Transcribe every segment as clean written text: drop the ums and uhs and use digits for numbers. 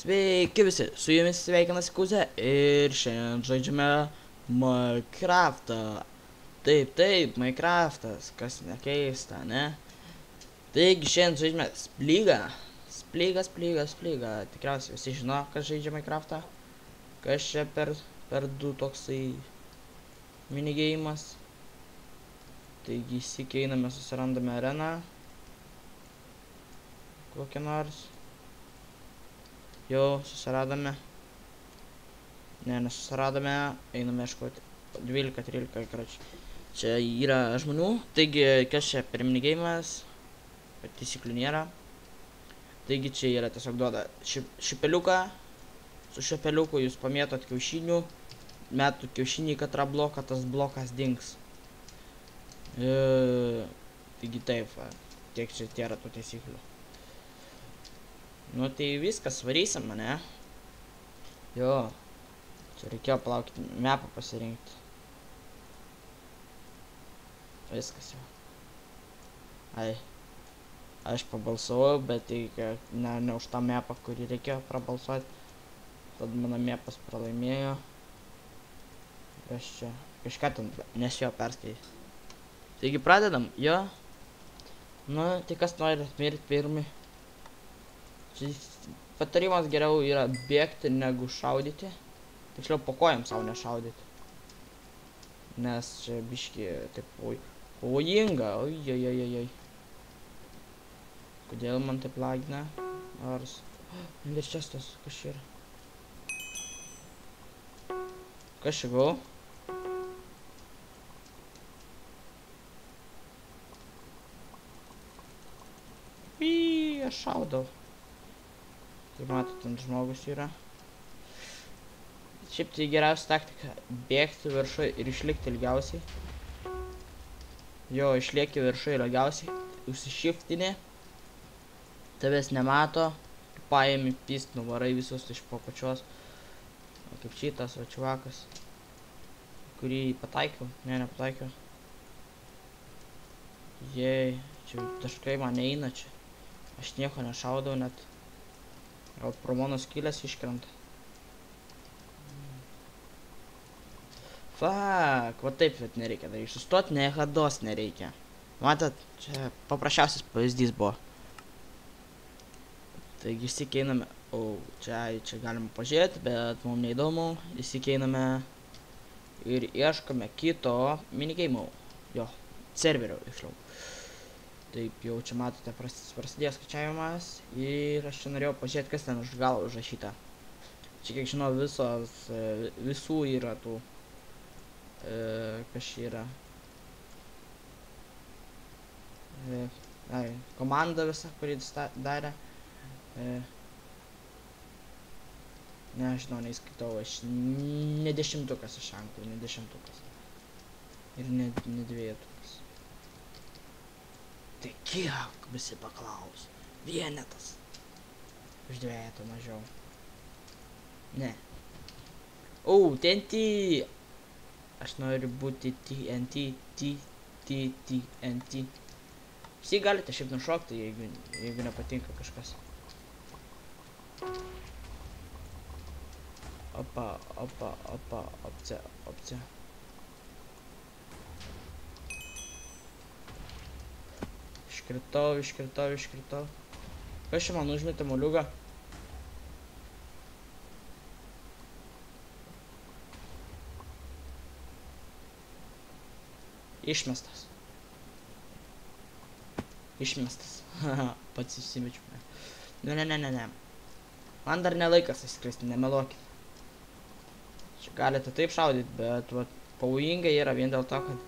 Sveiki visi, su jumis sveikinasi Kuzė ir šiandien žaidžiame Minecraftą. Taip, Minecraftas, kas nekeista, ne? Taigi šiandien žaidžiame Splygą. Splygą. Tikriausiai visi žino, kas žaidžia Minecraftą. Kas čia per du toksai minigeimas. Taigi įsikeiname, susirandame areną. Kokią nors. Jau susiradome. Ne, nesusiradome. Einame ieškoti. 12-13, karoči. Čia yra žmonių. Taigi, kas čia per minigeimas? Taisyklių nėra. Taigi, čia yra tiesiog duoda šipeliuką. Su šipeliuku jūs pamėtot kiaušinių. Metų kiaušinį į katrą bloką, tas blokas dings. Taigi taip, tiek čia yra tų taisyklių. Nu tai viskas, varysim, ne? Jo. Čia reikėjo palaukti mapą pasirinkti. Viskas jau. Ai. Aš pabalsavau, bet tai ne už tą mapą, kurį reikėjo prabalsuoti. Tad mano mapas pralaimėjo. Aš čia kažką ten nespėjau perskaityti. Taigi pradedam, jo. Nu, tai kas nori mirti pirmi. Patarimas geriau yra bėgti negu šaudyti. Tiksliau po kojam savo nešaudyti. Nes čia biški taip pavojinga. Oi. Kodėl man taip lagina? Ars. Nes čia tas, kas čia yra? Kas čia gau? Aš šaudau. Kaip matot, ant žmogus yra. Šiaip tai geriausia taktika bėgti viršui ir išlikti ilgiausiai. Jo, išlieki viršui ilgiausiai. Užsišiftini. Tavęs nemato. Paimi pist, nuvarai visus iš po pačios. O kaip šitas, o čiuvakas. Kurį pataikiau. Ne, nepataikiau. Jei, čia taškai man neina čia. Aš nieko nešaudau net. Gal pro mano skylės iškrenta. Fuck, va taip bet nereikia daryti. Sustot niekados nereikia. Matot, čia paprasčiausias pavyzdys buvo. Taigi įsikeiname. O, čia galima pažiūrėti, bet mums neįdomu. Įsikeiname ir ieškome kito minigeimo. Jo, serverio išliau. Taip, jau čia matote, prasidėjo skaičiavimas ir aš čia norėjau pažiūrėti, kas ten už galą užrašyta. Čia, kiek žinau, visų yra tų, kas čia yra. Komanda visa, kurį darė. Nežinau, neįskaitau, aš ne 10-tukas iš anglų, ne 10-tukas. Ir ne 2-tukas. Tai kiek visi paklaus? Vienetas. Už 2 mažiau. Ne. O, TNT. Aš noriu būti TNT. Visi galite šiaip nušokti, jeigu nepatinka kažkas. Opa, opcija. Iškritau. Kas čia man užmetė moliūgą? Išmestas. Pats įsimečiu. Ne. Man dar nelaikas įskristi, nemeluokit. Čia galite taip šaudyti, bet pavojingai yra vien dėl to, kad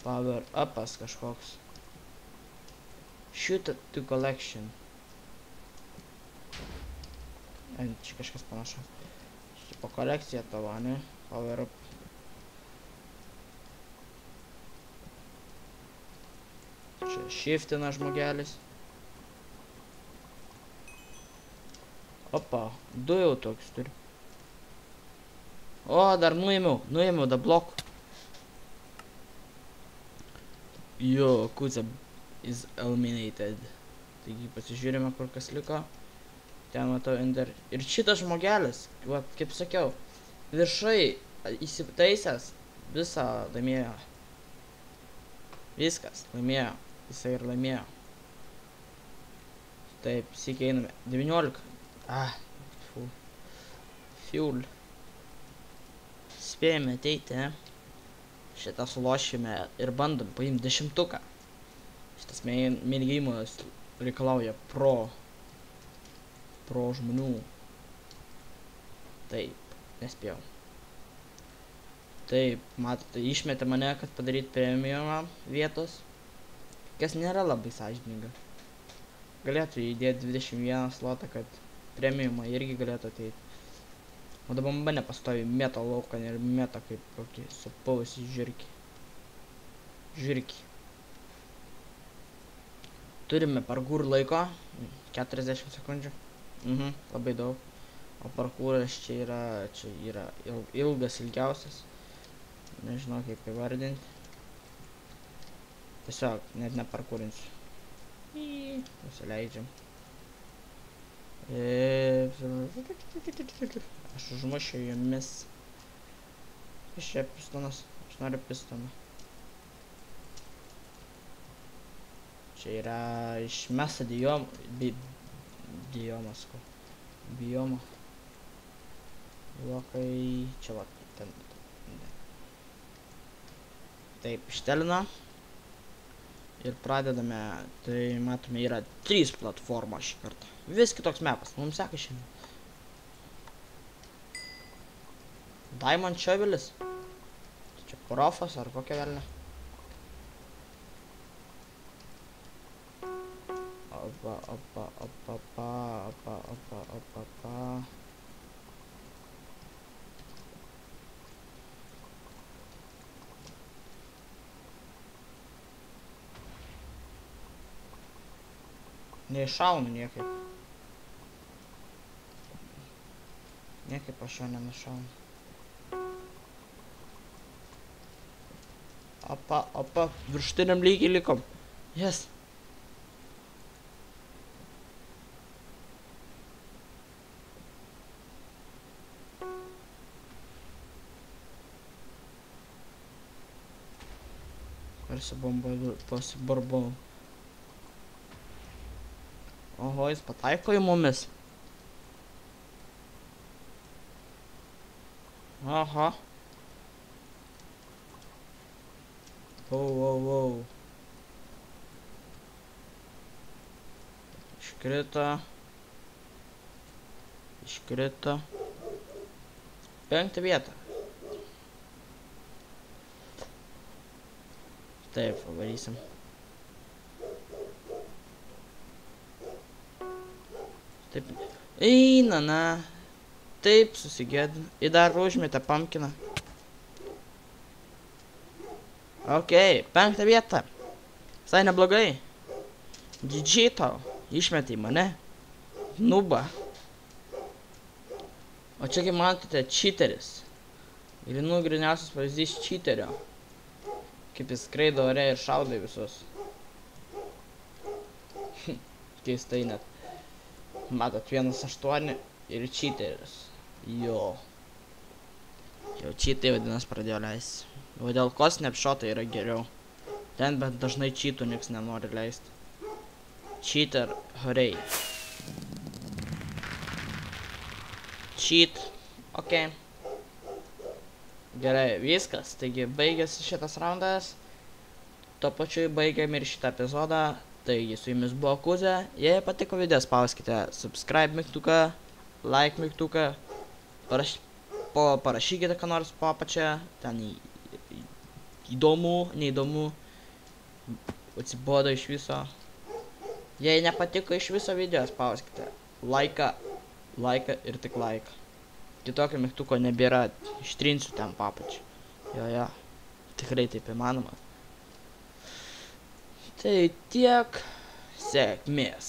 power upas kažkoks. Shoot to collection. Čia kažkas panašu. Čia po kolekciją tavo, ne? Power up. Čia shiftina žmogelis. Opa, 2 jau toks turi. O, dar nuėmiau da blokų. Yo, Kuza is eliminated. Taigi pasižiūrime, kur kas liko. Ten matau ender. Ir šitas žmogelis, va, kaip sakiau, viršai įsitaisęs, visą laimėjo. Viskas, laimėjo. Jisai ir laimėjo. Taip, sėkiai einame. 19. Fuel. Spėjame ateiti. Šitą sulošime ir bandom paimti 10. Šitas minigeimas reikalauja pro žmonių. Taip, nespėjau. Taip, matote, išmetė mane, kad padaryti premiumą vietos. Kas nėra labai sąžininga. Galėtų įdėti 21 slotą, kad premiumą irgi galėtų ateiti. O dabar mane pastovi meta laukan ir meta kaip kokį supuvusį žirkį. Turime parkour laiko. 40 sekundžių. Labai daug. O parkouras čia yra ilgiausias. Nežinau kaip įvardinti. Tiesiog net neparkūrinsiu. Nusileidžiam. Aš užmušiu jumis. Iš čia pistonas. Aš noriu pistoną. Čia yra išmesta biomą. Blokai. Čia va. Ten. Taip, ištelina. Ir pradedame. Tai matome, yra 3 platformos šį kartą. Vis kitoks mapas. Mums seka šiandien. Diamond Shovelis. Čia profas ar kokia velnė. Opa. Neiššaunu niekaip. Niekaip aš jo nenušaunu. Opa, virštiniam lygiai likom. Yes. Pasibarbau. Oho, jis pataiko į mumis. Aha. Wow. Iškrito. 5 vietą. Taip, pavarysim. Taip. Eina. Taip, susigėdin. Ir dar užmetė pumpkiną. Ok, 5 vietą. Visai neblogai. GG tau. Išmetė į mane. Nuba. O čia kaip matote, cheateris. Griniausias pavyzdys cheaterio. Kaip jis skraido ore ir šaudai visus. Keistai net. Matot, 1.8 ir cheateris. Jo cheatai vadinas pradėjo leisti. O dėl ko snapshotai yra geriau. Ten bet dažnai cheatų nieks nenori leisti. Cheater, hooray. Cheat. Ok. Gerai, viskas. Taigi baigėsi šitas raundas. Tuo pačiu baigėm ir šitą epizodą. Taigi su jumis buvo Kuzė. Jei patiko video, spauskite subscribe mygtuką, like mygtuką. Parašykite ką nors po apačia. Ten įdomu, neįdomu. Atsibodo iš viso. Jei nepatiko iš viso video, spauskite laiką ir tik laiką. Kitokio mygtuko nebėra, ištrinsiu ten po apačia. Jo, tikrai taip įmanoma. Tai tiek, sėkmės.